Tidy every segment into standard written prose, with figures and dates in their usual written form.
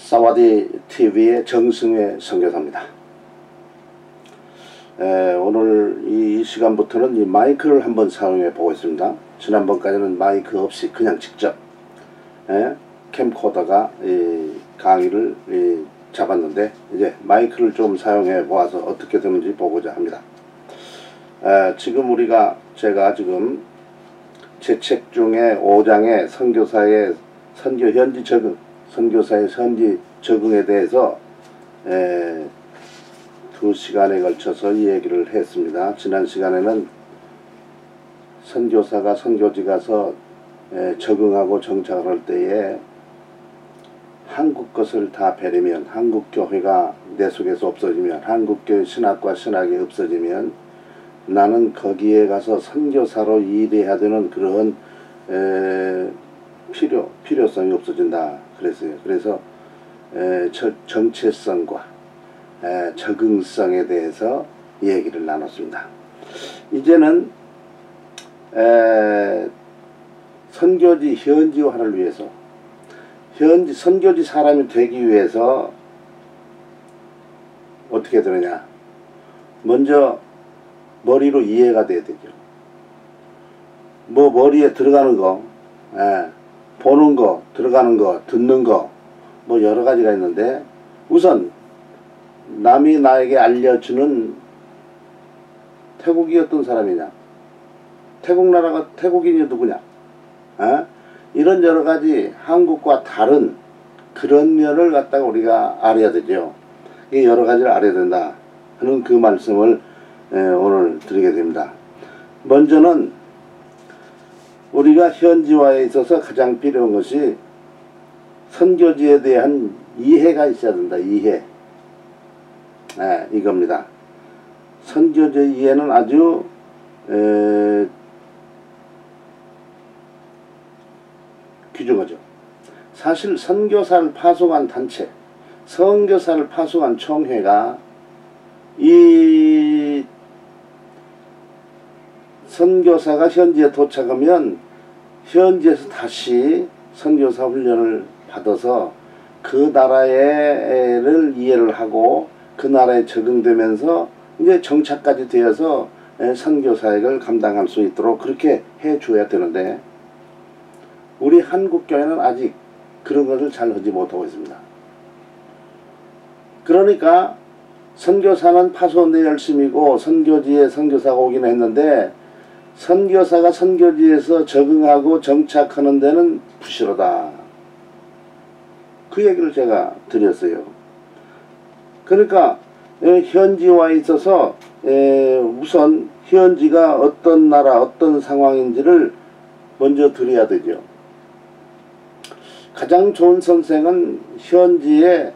사와디 TV의 정승회 선교사입니다. 오늘 이 시간부터는 이 마이크를 한번 사용해 보겠습니다. 지난번까지는 마이크 없이 그냥 직접 캠코더가 강의를 잡았는데, 이제 마이크를 좀 사용해 보아서 어떻게 되는지 보고자 합니다. 지금 제가 지금 제 책 중에 5장의 선교사의 선교 현지 적응, 선교사의 현지 적응에 대해서 2시간에 걸쳐서 이 얘기를 했습니다. 지난 시간에는 선교사가 선교지 가서 적응하고 정착을 할 때에 한국 것을 다 버리면, 한국 교회가 내 속에서 없어지면, 한국 교회 신학과 신학이 없어지면 나는 거기에 가서 선교사로 일해야 되는 그런 필요성이 없어진다 그랬어요. 그래서 정체성과 적응성에 대해서 얘기를 나눴습니다. 이제는 선교지 현지화를 위해서, 선교지 사람이 되기 위해서 어떻게 되느냐, 먼저 머리로 이해가 돼야 되죠. 뭐 머리에 들어가는 거, 보는 거, 들어가는 거, 듣는 거, 뭐 여러 가지가 있는데, 우선 남이 나에게 알려주는 태국이 어떤 사람이냐, 태국 나라가 태국인이 누구냐, 이런 여러 가지 한국과 다른 그런 면을 갖다가 우리가 알아야 되죠. 이 여러 가지를 알아야 된다 하는 그 말씀을 오늘 드리게 됩니다. 먼저는 우리가 현지화에 있어서 가장 필요한 것이 선교지에 대한 이해가 있어야 된다. 이해. 이겁니다. 선교지 이해는 아주 귀중하죠. 사실 선교사를 파송한 단체, 선교사를 파송한 총회가 이 선교사가 현지에 도착하면 현지에서 다시 선교사 훈련을 받아서 그 나라를 이해를 하고 그 나라에 적응되면서 이제 정착까지 되어서 선교사역을 감당할 수 있도록 그렇게 해 줘야 되는데, 우리 한국교회는 아직 그런 것을 잘 하지 못하고 있습니다. 그러니까 선교사는 파송대 열심이고 선교지에 선교사가 오긴 했는데, 선교사가 선교지에서 적응하고 정착하는 데는 부실하다. 그 얘기를 제가 드렸어요. 그러니까 현지화에 있어서 우선 현지가 어떤 나라, 어떤 상황인지를 먼저 드려야 되죠. 가장 좋은 선생은 현지에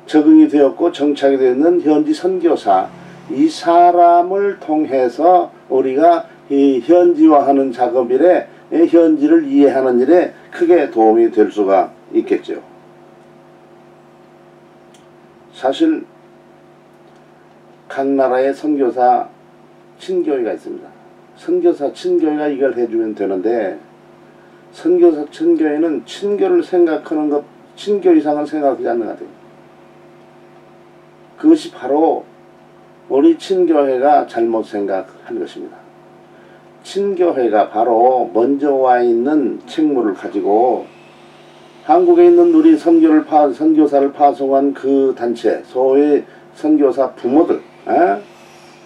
적응이 되었고 정착이 되어 있는 현지 선교사, 이 사람을 통해서 우리가 이 현지화하는 작업일에 현지를 이해하는 일에 크게 도움이 될 수가 있겠죠. 사실 각 나라의 선교사 친교회가 있습니다. 선교사 친교회가 이걸 해주면 되는데, 선교사 친교회는 친교를 생각하는 것, 친교 이상을 생각하지 않는 것 같아요. 그것이 바로 우리 친교회가 잘못 생각한 것입니다. 친교회가 바로 먼저 와 있는 책무를 가지고 한국에 있는 우리 선교사를 파송한 그 단체, 소위 선교사 부모들,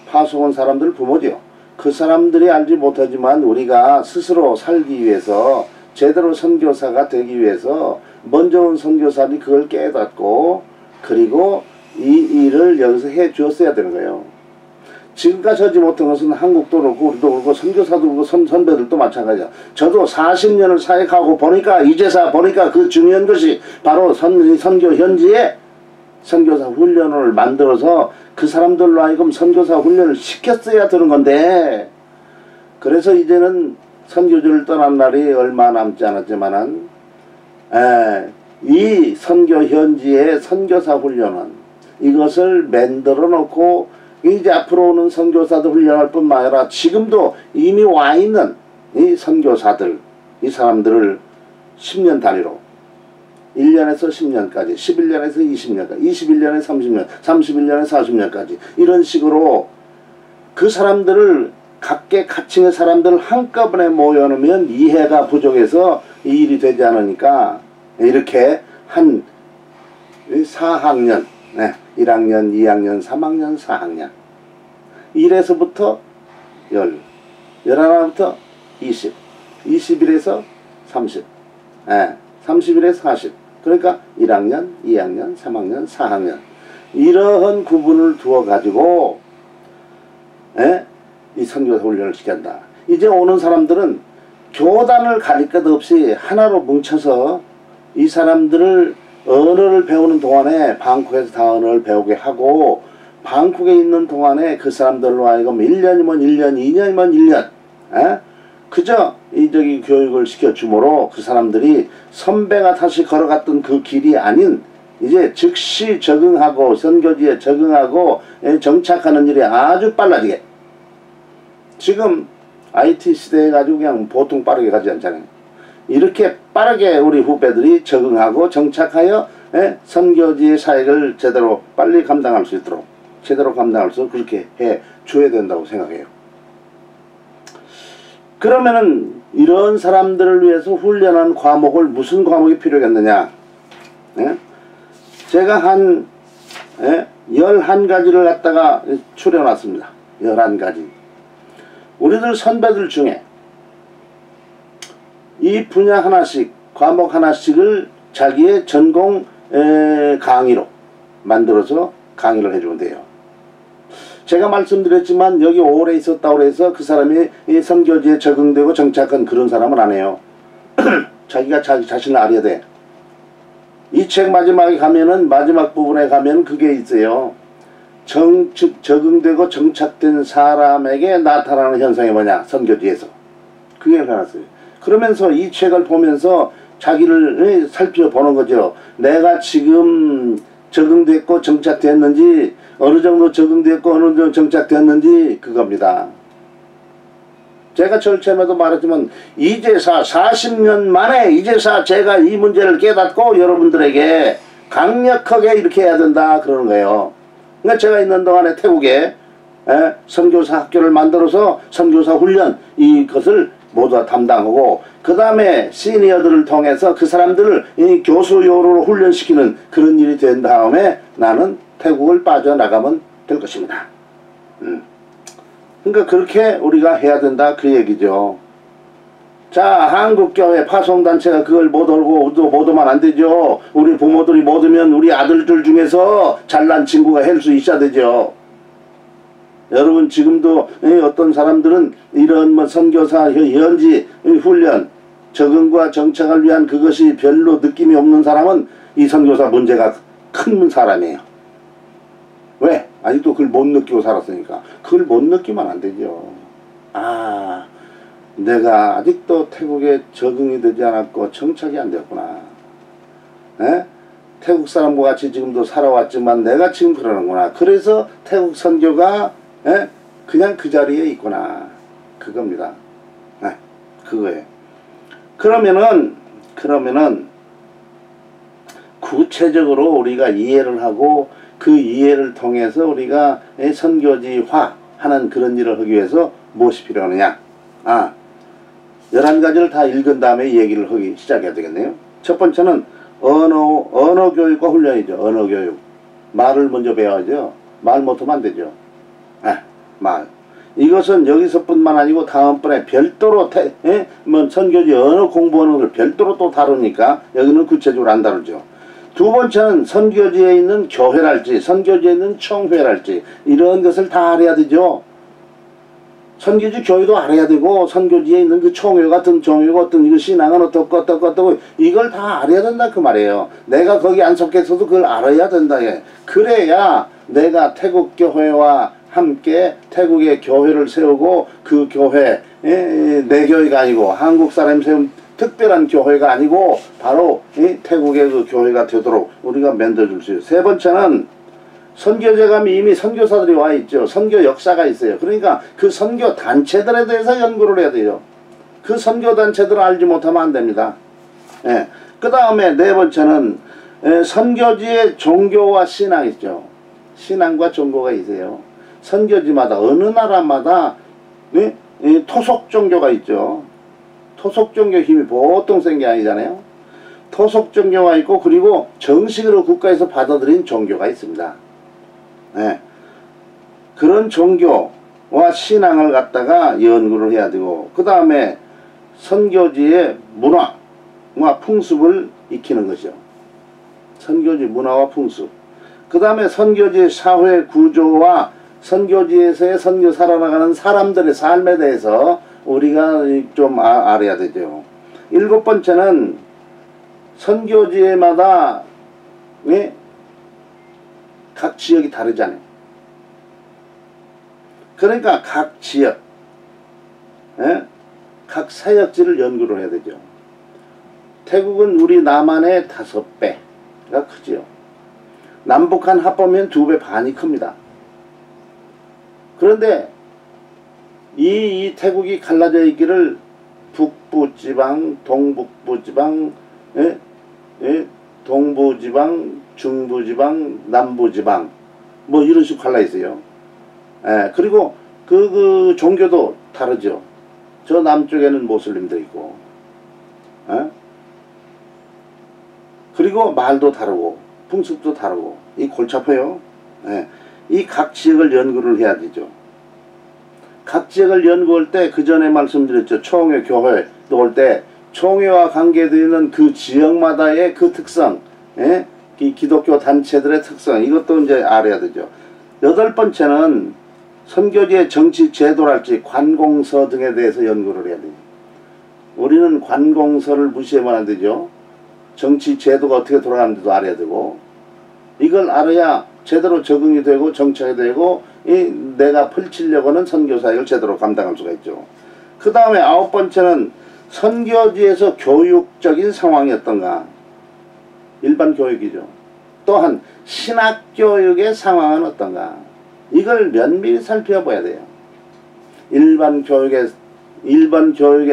파송한 사람들 부모죠. 그 사람들이 알지 못하지만 우리가 스스로 살기 위해서, 제대로 선교사가 되기 위해서 먼저 온 선교사들이 그걸 깨닫고 그리고 이 일을 여기서 해 주었어야 되는 거예요. 지금까지 하지 못한 것은 한국도 그렇고 우리도 그렇고 선교사도 그렇고 선배들도 마찬가지야. 저도 40년을 사역하고 보니까, 이제서 보니까 그 중요한 것이 바로 선교 현지에 선교사 훈련을 만들어서 그 사람들로 하여금 선교사 훈련을 시켰어야 되는 건데, 그래서 이제는 선교지를 떠난 날이 얼마 남지 않았지만은 이 선교 현지의 선교사 훈련은 이것을 만들어 놓고 이제 앞으로 오는 선교사들 훈련할 뿐만 아니라 지금도 이미 와 있는 이 선교사들, 이 사람들을 10년 단위로 1년에서 10년까지, 11년에서 20년까지, 21년에서 30년, 31년에서 40년까지 이런 식으로 그 사람들을 각계 각층의 사람들을 한꺼번에 모여놓으면 이해가 부족해서 이 일이 되지 않으니까 이렇게 한 4학년, 1학년, 2학년, 3학년, 4학년 1에서부터 10, 11부터 20, 21에서 30, 31에서 40 그러니까 1학년, 2학년, 3학년, 4학년 이러한 구분을 두어 가지고 이 선교사 훈련을 시킨다. 이제 오는 사람들은 교단을 가릴 것 없이 하나로 뭉쳐서 이 사람들을 언어를 배우는 동안에 방콕에서 다 언어를 배우게 하고 방콕에 있는 동안에 그 사람들로 하여금 1년이면 1년, 2년이면 1년 그저 이저기 교육을 시켜주므로 그 사람들이 선배가 다시 걸어갔던 그 길이 아닌 이제 즉시 적응하고 선교지에 적응하고 정착하는 일이 아주 빨라지게 지금 IT 시대 해가지고 그냥 보통 빠르게 가지 않잖아요. 이렇게 빠르게 우리 후배들이 적응하고 정착하여 선교지의 사역을 제대로 빨리 감당할 수 있도록 제대로 감당할 수 있도록 그렇게 해 줘야 된다고 생각해요. 그러면은 이런 사람들을 위해서 훈련한 과목을 무슨 과목이 필요하겠느냐? 제가 한 11가지를 갖다가 추려놨습니다. 11가지. 우리들 선배들 중에 이 분야 하나씩 과목 하나씩을 자기의 전공 강의로 만들어서 강의를 해주면 돼요. 제가 말씀드렸지만 여기 오래 있었다고 해서 그 사람이 이 선교지에 적응되고 정착한 그런 사람은 아니에요. 자기가 자기 자신을 알아야 돼. 이 책 마지막에 가면은 마지막 부분에 가면 그게 있어요. 적응되고 정착된 사람에게 나타나는 현상이 뭐냐 선교지에서 그게 해놨어요. 그러면서 이 책을 보면서 자기를 살펴보는 거죠. 내가 지금 적응됐고 정착됐는지 어느 정도 적응됐고 어느 정도 정착됐는지 그겁니다. 제가 절차에도 말했지만 이제사 40년 만에 이제사 제가 이 문제를 깨닫고 여러분들에게 강력하게 이렇게 해야 된다 그러는 거예요. 그러니까 제가 있는 동안에 태국에 선교사 학교를 만들어서 선교사 훈련 이것을 모두 다 담당하고 그 다음에 시니어들을 통해서 그 사람들을 이 교수요로로 훈련시키는 그런 일이 된 다음에 나는 태국을 빠져나가면 될 것입니다. 그러니까 그렇게 우리가 해야 된다 그 얘기죠. 자, 한국교회 파송단체가 그걸 못 오고 못 오면 안 되죠. 우리 부모들이 못 오면 우리 아들들 중에서 잘난 친구가 할 수 있어야 되죠. 여러분 지금도 어떤 사람들은 이런 뭐 선교사 현지 훈련 적응과 정착을 위한 그것이 별로 느낌이 없는 사람은 이 선교사 문제가 큰 사람이에요. 왜? 아직도 그걸 못 느끼고 살았으니까. 그걸 못 느끼면 안 되죠. 아, 내가 아직도 태국에 적응이 되지 않았고 정착이 안 됐구나. 태국 사람과 같이 지금도 살아왔지만 내가 지금 그러는구나. 그래서 태국 선교가 그냥 그 자리에 있구나. 그겁니다. 그거예요. 그러면은 구체적으로 우리가 이해를 하고 그 이해를 통해서 우리가 선교지화 하는 그런 일을 하기 위해서 무엇이 필요하느냐. 11가지를 다 읽은 다음에 얘기를 하기 시작해야 되겠네요. 첫 번째는 언어 교육과 훈련이죠. 언어 교육. 말을 먼저 배워야죠. 말 못하면 안 되죠. 말. 이것은 여기서뿐만 아니고 다음번에 별도로 뭐 선교지 언어 공부하는 걸 별도로 또 다루니까 여기는 구체적으로 안 다루죠. 두 번째는 선교지에 있는 교회랄지 선교지에 있는 총회랄지 이런 것을 다 알아야 되죠. 선교지 교회도 알아야 되고 선교지에 있는 그 총회 같은 종교 같은 이거 신앙은 어떻고 이걸 다 알아야 된다 그 말이에요. 내가 거기 안 속했어도 그걸 알아야 된다. 그래야 내가 태국 교회와 함께 태국의 교회를 세우고 그 교회 내 교회가 아니고 한국 사람이 세운 특별한 교회가 아니고 바로 태국의 그 교회가 되도록 우리가 만들어줄 수 있어요. 세 번째는 선교제가 이미 선교사들이 와 있죠. 선교 역사가 있어요. 그러니까 그 선교 단체들에 대해서 연구를 해야 돼요. 그 선교 단체들을 알지 못하면 안 됩니다. 그 다음에 네 번째는 선교지의 종교와 신앙 있죠. 신앙과 종교가 있어요. 선교지마다 어느 나라마다 토속 종교가 있죠. 토속 종교 힘이 보통 센 게 아니잖아요. 토속 종교가 있고 그리고 정식으로 국가에서 받아들인 종교가 있습니다. 네. 그런 종교와 신앙을 갖다가 연구를 해야 되고 그 다음에 선교지의 문화와 풍습을 익히는 것이죠. 선교지 문화와 풍습. 그 다음에 선교지의 사회 구조와 선교지에서의 선교 살아나가는 사람들의 삶에 대해서 우리가 좀 알아야 되죠. 일곱 번째는 선교지마다 각 지역이 다르잖아요. 그러니까 각 지역, 각 사역지를 연구를 해야 되죠. 태국은 우리 남한의 5배가 크지요. 남북한 합하면 2배 반이 큽니다. 그런데 이 태국이 갈라져 있기를 북부지방, 동북부지방, 동부지방, 중부지방, 남부지방 뭐 이런 식으로 갈라 있어요. 그리고 그 종교도 다르죠. 저 남쪽에는 모슬림도 있고 그리고 말도 다르고 풍습도 다르고 이 골치 아파요. 이 각 지역을 연구를 해야 되죠. 각 지역을 연구할 때 그 전에 말씀드렸죠. 총회 교회 올 때 총회와 관계되는 그 지역마다의 그 특성, 이 기독교 단체들의 특성 이것도 이제 알아야 되죠. 여덟 번째는 선교지의 정치 제도랄지 관공서 등에 대해서 연구를 해야 돼요. 우리는 관공서를 무시하면 안 되죠. 정치 제도가 어떻게 돌아가는지도 알아야 되고 이걸 알아야 제대로 적응이 되고 정착이 되고 내가 펼치려고 하는 선교사역을 제대로 감당할 수가 있죠. 그 다음에 아홉 번째는 선교지에서 교육적인 상황이 어떤가. 일반 교육이죠. 또한 신학교육의 상황은 어떤가. 이걸 면밀히 살펴봐야 돼요. 일반 교육의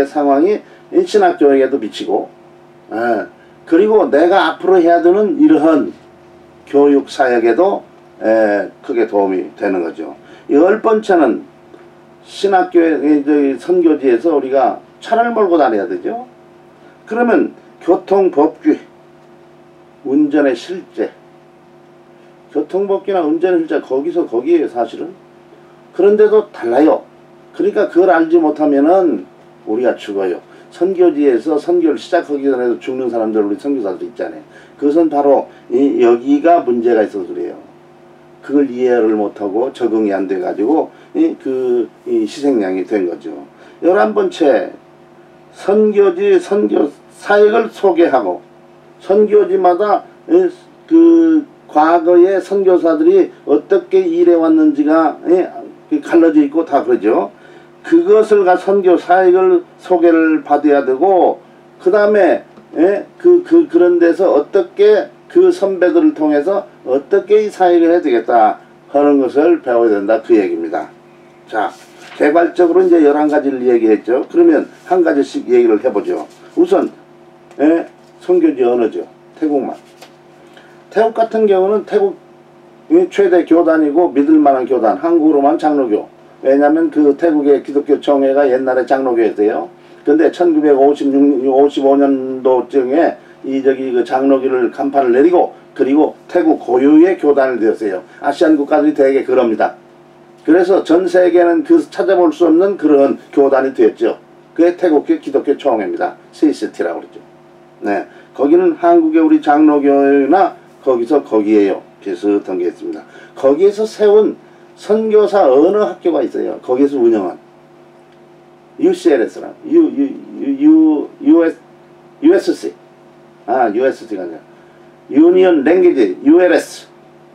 상황이 신학교육에도 미치고 그리고 내가 앞으로 해야 되는 이러한 교육 사역에도 크게 도움이 되는 거죠. 열 번째는 신학교의 선교지에서 우리가 차를 몰고 다녀야 되죠. 그러면 교통법규, 운전의 실제, 교통법규나 운전의 실제 거기에요 사실은. 그런데도 달라요. 그러니까 그걸 알지 못하면은 우리가 죽어요. 선교지에서 선교를 시작하기 전에도 죽는 사람들 우리 선교사들 있잖아요. 그것은 바로 여기가 문제가 있어서 그래요. 그걸 이해를 못하고 적응이 안 돼가지고 희생양이 된 거죠. 11번째 선교지 선교 사역을 소개하고 선교지마다 그 과거의 선교사들이 어떻게 일해왔는지가 갈라져 있고 다 그러죠. 그것을 선교 사역을 소개를 받아야 되고 그 다음에 그런 데서 어떻게 그 선배들을 통해서 어떻게 이 사역을 해야 되겠다 하는 것을 배워야 된다 그 얘기입니다. 자, 개괄적으로 이제 11가지를 얘기했죠. 그러면 한 가지씩 얘기를 해보죠. 우선 선교지 언어죠. 태국말. 태국 같은 경우는 태국 최대 교단이고 믿을만한 교단, 한국으로만 장로교. 왜냐하면 그 태국의 기독교 총회가 옛날에 장로교였어요. 근데 1955년도쯤에 그 장로교를 간판을 내리고 그리고 태국 고유의 교단을 되었어요. 아시안 국가들이 대개 그럽니다. 그래서 전 세계는 찾아볼 수 없는 그런 교단이 되었죠. 그게 태국의 기독교 총회입니다. CCT라고 그러죠. 네, 거기는 한국의 우리 장로교나 거기에요. 비슷한 게 있습니다. 거기에서 세운 선교사 언어 학교가 있어요. 거기에서 운영한 UCLS라 USC USC가 아니라 유니언 랭귀지 ULS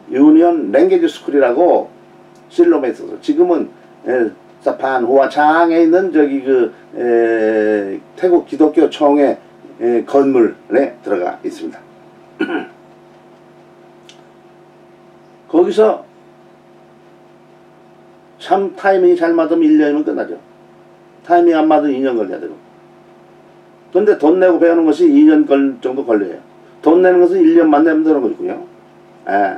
유니언 랭귀지 스쿨이라고 실롬에 있어서 지금은 사판 후아창에 있는 태국 기독교 총회 건물에 들어가 있습니다. 거기서 참 타이밍이 잘 맞으면 1년이면 끝나죠. 타이밍 안 맞으면 2년 걸려야 되고 근데 돈 내고 배우는 것이 2년 정도 걸려요. 돈 내는 것은 1년만 내면 되는 거고요. 예.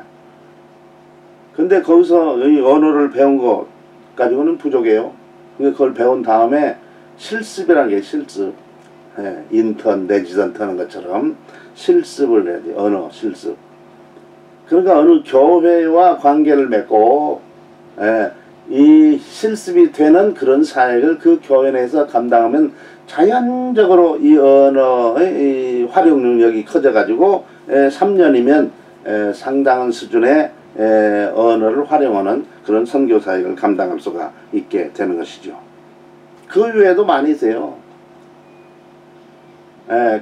근데 거기서 이 언어를 배운 것 가지고는 부족해요. 그걸 배운 다음에 실습이라는 게 실습. 예. 인턴, 레지던트 하는 것처럼 실습을 해야 돼요. 언어 실습. 그러니까 어느 교회와 관계를 맺고, 예. 이 실습이 되는 그런 사역을 그 교회 내에서 감당하면 자연적으로 이 언어의 이 활용 능력이 커져가지고 3년이면 상당한 수준의 언어를 활용하는 그런 선교 사역을 감당할 수가 있게 되는 것이죠. 그 외에도 많이 있어요.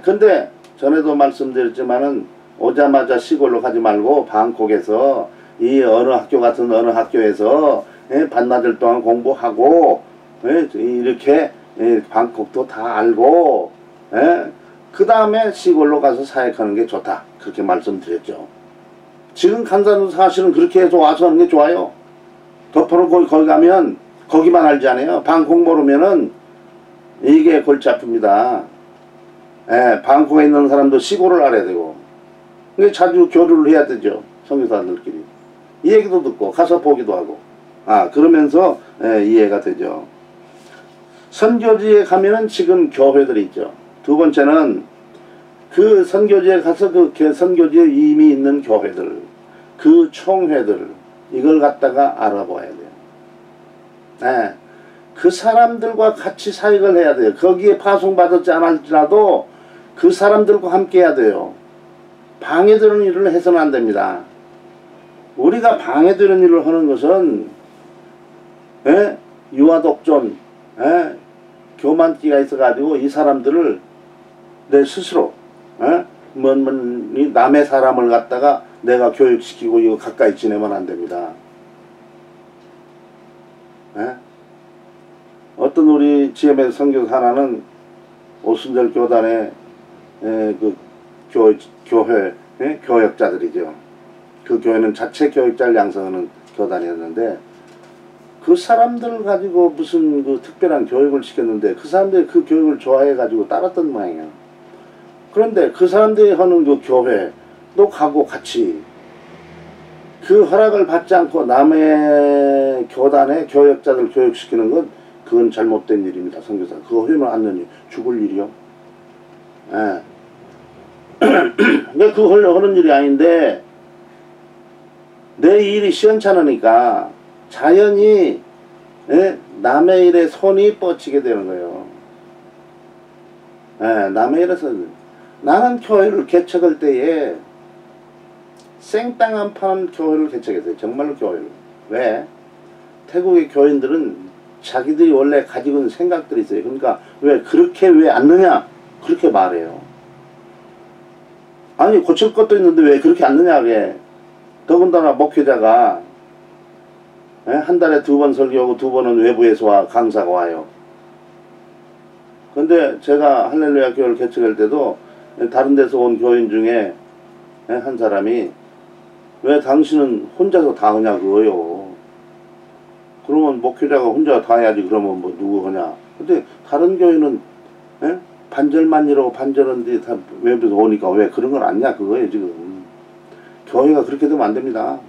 근데 전에도 말씀드렸지만은 오자마자 시골로 가지 말고 방콕에서 이 언어 학교 같은 언어 학교에서 반나절 동안 공부하고 이렇게 방콕도 다 알고 그 다음에 시골로 가서 사역하는 게 좋다 그렇게 말씀드렸죠. 지금 간 사람도 사실은 그렇게 해서 와서 하는 게 좋아요. 덮어놓고 거기 가면 거기만 알지 않아요. 방콕 모르면은 이게 골치 아픕니다. 방콕에 있는 사람도 시골을 알아야 되고 자주 교류를 해야 되죠. 선교사들끼리 이 얘기도 듣고 가서 보기도 하고 그러면서 이해가 되죠. 선교지에 가면은 지금 교회들이 있죠. 두 번째는 그 선교지에 가서 그 선교지에 이미 있는 교회들, 그 총회들 이걸 갖다가 알아봐야 돼요. 그 사람들과 같이 사역을 해야 돼요. 거기에 파송받았지 않을지라도 그 사람들과 함께 해야 돼요. 방해되는 일을 해서는 안 됩니다. 우리가 방해되는 일을 하는 것은 유아독존, 교만기가 있어가지고 이 사람들을 내 스스로 남의 사람을 갖다가 내가 교육시키고 이거 가까이 지내면 안 됩니다. 어떤 우리 GM의 선교사 하나는 오순절 교단의 그 교회 교역자들이죠. 그 교회는 자체 교육자를 양성하는 교단이었는데 그 사람들을 가지고 무슨 그 특별한 교육을 시켰는데 그 사람들이 그 교육을 좋아해 가지고 따랐던 모양이에요. 그런데 그 사람들이 하는 그 교회도 가고 같이 그 허락을 받지 않고 남의 교단의 교역자들 교육시키는 건 그건 잘못된 일입니다. 선교사 그거 하면 안 되니 죽을 일이요. 근데 그거 하는 일이 아닌데 내 일이 시원찮으니까 자연히 남의 일에 손이 뻗치게 되는 거예요. 남의 일에서 나는 교회를 개척할 때에 생땅 파는 교회를 개척했어요. 정말로 교회를. 왜? 태국의 교인들은 자기들이 원래 가지고 있는 생각들이 있어요. 그러니까 왜 그렇게 왜 앉느냐 그렇게 말해요. 아니 고칠 것도 있는데 왜 그렇게 앉느냐 왜. 더군다나 목회자가 한 달에 2번 설교하고 2번은 외부에서 와 강사가 와요. 근데 제가 할렐루야 교회를 개척할 때도 다른 데서 온 교인 중에 한 사람이 왜 당신은 혼자서 다 하냐 그거요. 그러면 목회자가 혼자 다 해야지 그러면 뭐 누구 하냐. 근데 다른 교회는 반절만 이라고 반절인데 다 외부에서 오니까 왜 그런 걸 안냐 그거예요 지금. 교회가 그렇게 되면 안 됩니다.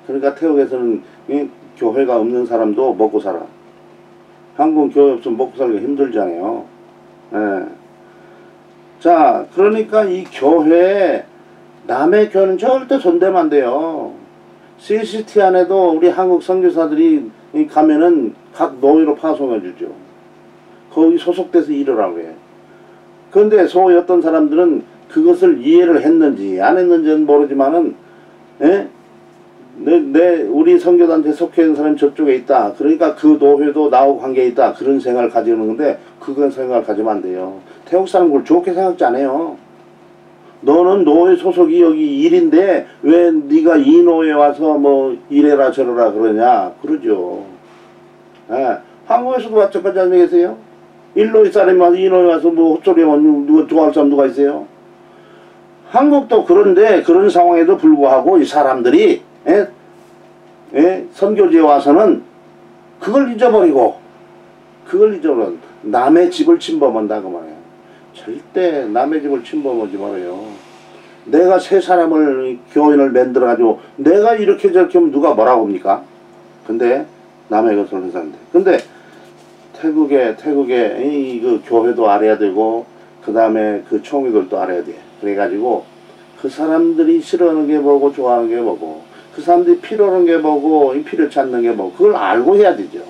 그러니까 태국에서는 교회가 없는 사람도 먹고 살아. 한국 교회 없으면 먹고 살기가 힘들잖아요. 자, 그러니까 이 교회에 남의 교회는 절대 손대면 안 돼요. CCT 안에도 우리 한국 선교사들이 가면은 각 노예로 파송해 주죠. 거기 소속돼서 일을 하고 해요. 그런데 소위 어떤 사람들은 그것을 이해를 했는지 안 했는지는 모르지만은 우리 선교단체 속해 있는 사람이 저쪽에 있다. 그러니까 그 노회도 나하고 관계에 있다. 그런 생각을 가지고 있는 건데 그건 생각을 가지면 안 돼요. 태국 사람 그걸 좋게 생각지 않아요. 너는 노회 소속이 여기 일인데 왜 네가 이 노회에 와서 뭐 이래라 저래라 그러냐 그러죠. 한국에서도 마찬가지 아니겠어요? 일노회 사람이 와서 이 노회 와서 뭐 헛소리하면 누가 좋아할 사람 누가 있어요? 한국도 그런데 그런 상황에도 불구하고 이 사람들이 선교지에 와서는 그걸 잊어버리고 남의 집을 침범한다 그 말이에요. 절대 남의 집을 침범하지 말아요. 내가 세 사람을 교인을 만들어 가지고 내가 이렇게 저렇게 하면 누가 뭐라고 합니까? 근데 남의 것을 해서는데. 근데 태국에 그 교회도 알아야 되고 그 다음에 그 총회들도 알아야 돼. 그래가지고 그 사람들이 싫어하는 게 뭐고 좋아하는 게 뭐고 그 사람들이 필요한 게 뭐고 필요 찾는 게 뭐고 그걸 알고 해야 되죠.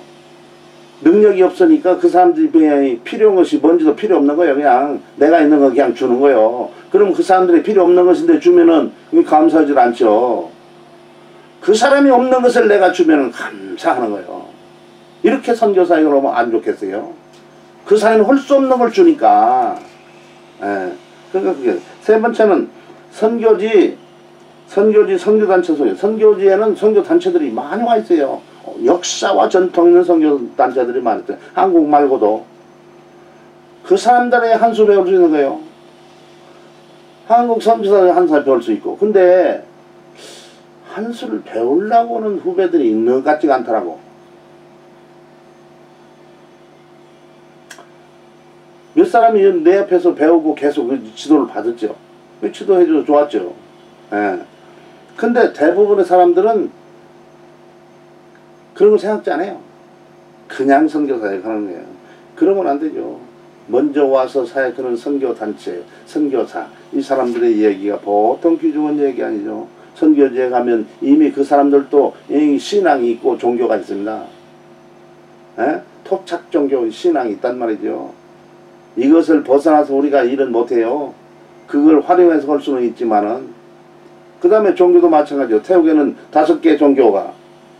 능력이 없으니까 그 사람들이 그냥 필요한 것이 뭔지도 필요 없는 거예요. 그냥 내가 있는 거 그냥 주는 거예요. 그럼 그 사람들이 필요 없는 것인데 주면은 감사하지 않죠. 그 사람이 없는 것을 내가 주면은 감사하는 거예요. 이렇게 선교사역을 하면 안 좋겠어요? 그 사람이 할 수 없는 걸 주니까. 예. 그러니까 그게 세 번째는 선교단체 소유. 선교지에는 선교단체들이 많이 와 있어요. 역사와 전통 있는 선교단체들이 많이 있어요. 한국 말고도. 그 사람들의 한 수 배울 수 있는 거예요. 한국 선교사들 한 수 배울 수 있고. 근데 한 수를 배우려고 하는 후배들이 있는 것 같지가 않더라고. 몇 사람이 내 옆에서 배우고 계속 지도를 받았죠. 지도해줘서 좋았죠. 예. 근데 대부분의 사람들은 그런 거 생각지 않아요. 그냥 선교사역 하는 거예요. 그러면 안 되죠. 먼저 와서 사역하는 선교단체, 선교사, 이 사람들의 얘기가 보통 귀중한 얘기 아니죠. 선교지에 가면 이미 그 사람들도 신앙이 있고 종교가 있습니다. 예? 토착 종교 신앙이 있단 말이죠. 이것을 벗어나서 우리가 일은 못해요. 그걸 활용해서 할 수는 있지만은 그 다음에 종교도 마찬가지요. 태국에는 5개 종교가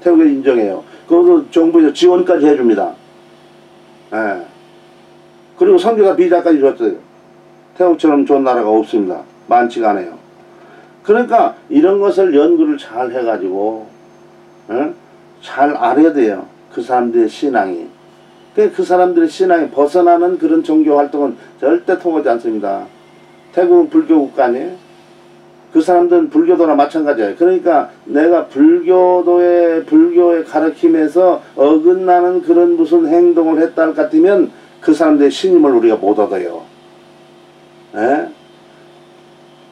태국에 인정해요. 그것도 정부에서 지원까지 해줍니다. 예. 그리고 선교사 비자까지 줬어요. 태국처럼 좋은 나라가 없습니다. 많지가 않아요. 그러니까 이런 것을 연구를 잘 해가지고 잘 알아야 돼요. 그 사람들의 신앙이. 그 사람들의 신앙이 벗어나는 그런 종교 활동은 절대 통하지 않습니다. 태국은 불교 국가 아니에요? 그 사람들은 불교도나 마찬가지예요. 그러니까 내가 불교의 가르침에서 어긋나는 그런 무슨 행동을 했다 할 것 같으면 그 사람들의 신임을 우리가 못 얻어요. 에?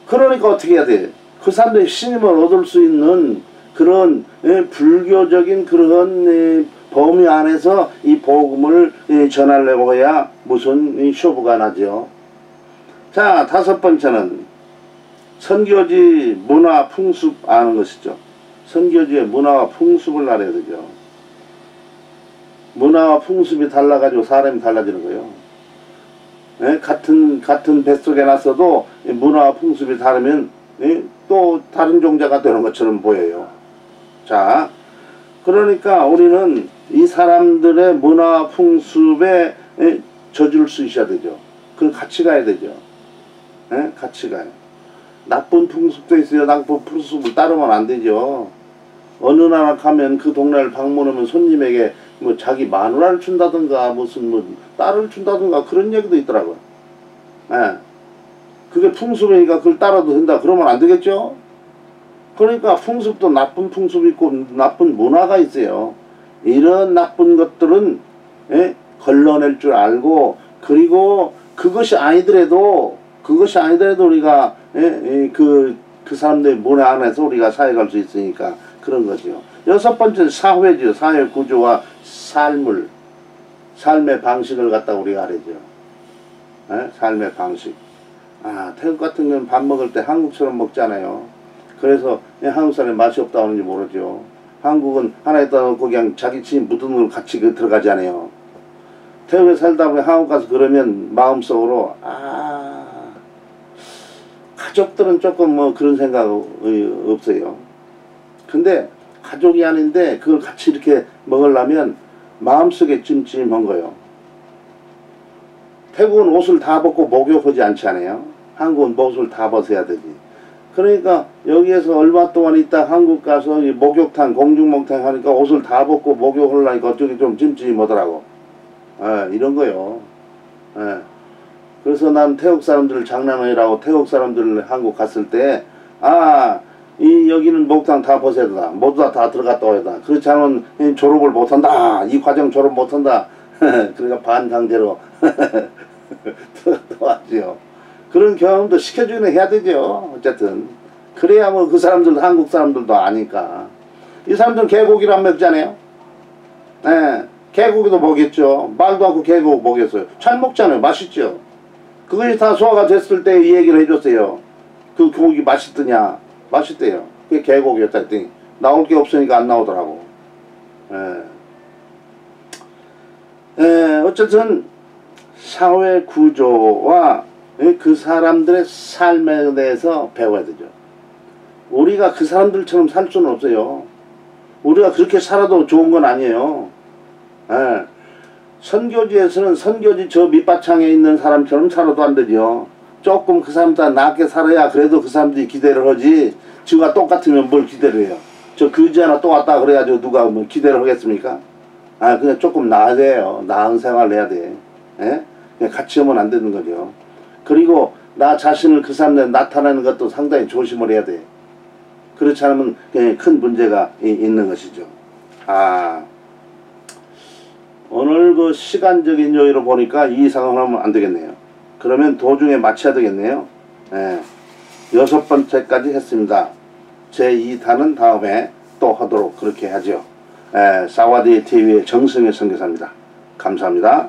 그러니까 어떻게 해야 돼? 그 사람들의 신임을 얻을 수 있는 그런 불교적인 그런 범위 안에서 이 복음을 전하려고 해야 무슨 쇼부가 나죠. 자, 5번째는 선교지 문화 풍습 아는 것이죠. 선교지의 문화와 풍습을 알아야 되죠. 문화와 풍습이 달라가지고 사람이 달라지는 거예요. 같은 뱃속에 났어도 문화와 풍습이 다르면 또 다른 종자가 되는 것처럼 보여요. 자, 그러니까 우리는 이 사람들의 문화 풍습에 젖을 수 있어야 되죠. 그걸 같이 가야 되죠. 같이 가요. 나쁜 풍습도 있어요. 나쁜 풍습을 따르면 안 되죠. 어느 나라 가면 그 동네를 방문하면 손님에게 뭐 자기 마누라를 준다든가 무슨 뭐 딸을 준다든가 그런 얘기도 있더라고요. 그게 풍습이니까 그걸 따라도 된다 그러면 안 되겠죠. 그러니까 풍습도 나쁜 풍습이 있고 나쁜 문화가 있어요. 이런 나쁜 것들은 걸러낼 줄 알고, 그리고 그것이 아니더라도 우리가 그 사람들의 문화 안에서 우리가 사역할 수 있으니까 그런 거죠. 6번째는 사회죠. 사회 구조와 삶의 방식을 갖다 우리가 알아야죠. 삶의 방식. 태국 같은 경우는 밥 먹을 때 한국처럼 먹잖아요. 그래서 한국 사람이 맛이 없다 하는지 모르죠. 한국은 하나에다 놓고 그냥 자기 집 묻은 걸 같이 들어가지 않아요. 태국에 살다 보면 한국 가서 그러면 마음속으로 가족들은 조금 뭐 그런 생각 없어요. 근데 가족이 아닌데 그걸 같이 이렇게 먹으려면 마음속에 찜찜한 거예요. 태국은 옷을 다 벗고 목욕하지 않지 않아요? 한국은 옷을 다 벗어야 되지. 그러니까 여기에서 얼마 동안 있다 한국 가서 목욕탕, 공중목욕탕 하니까 옷을 다 벗고 목욕하려니까 어쩌기 좀 찜찜하더라고. 이런 거요. 그래서 난 태국 사람들을 장난이라고 태국 사람들 한국 갔을 때 여기는 목욕탕 다 벗어야 된다. 모두 다 들어갔다 와야 된다. 그렇지 않으면 졸업을 못한다. 이 과정 졸업 못한다. 그러니까 반강제로 도와줘요. 그런 경험도 시켜주기는 해야 되죠. 어쨌든 그래야 뭐 그 사람들 한국 사람들도 아니까. 이 사람들은 개고기를 먹잖아요. 예, 개고기도 먹겠죠. 말도 않고 개고기 먹겠어요. 잘 먹잖아요. 맛있죠. 그것이 다 소화가 됐을 때 이 얘기를 해줬어요. 그 고기 맛있더냐. 맛있대요. 그게 개고기였다 했더니 나올 게 없으니까 안 나오더라고. 어쨌든 사회 구조와 그 사람들의 삶에 대해서 배워야 되죠. 우리가 그 사람들처럼 살 수는 없어요. 우리가 그렇게 살아도 좋은 건 아니에요. 선교지에서는 선교지 저 밑바탕에 있는 사람처럼 살아도 안 되죠. 조금 그 사람보다 낫게 살아야 그래도 그 사람들이 기대를 하지. 지가 똑같으면 뭘 기대를 해요. 저 거지 하나 또 왔다 그래가지고 누가 뭐 기대를 하겠습니까? 그냥 조금 나아야 돼요. 나은 생활을 해야 돼. 예? 그냥 같이 하면 안 되는 거죠. 그리고 나 자신을 그 사람들에 나타내는 것도 상당히 조심을 해야 돼. 그렇지 않으면 큰 문제가 있는 것이죠. 오늘 그 시간적인 여유로 보니까 이 이상을 하면 안 되겠네요. 그러면 도중에 마쳐야 되겠네요. 6번째까지 했습니다. 제2탄은 다음에 또 하도록 그렇게 하죠. 사와디 TV의 정승의 선교사입니다. 감사합니다.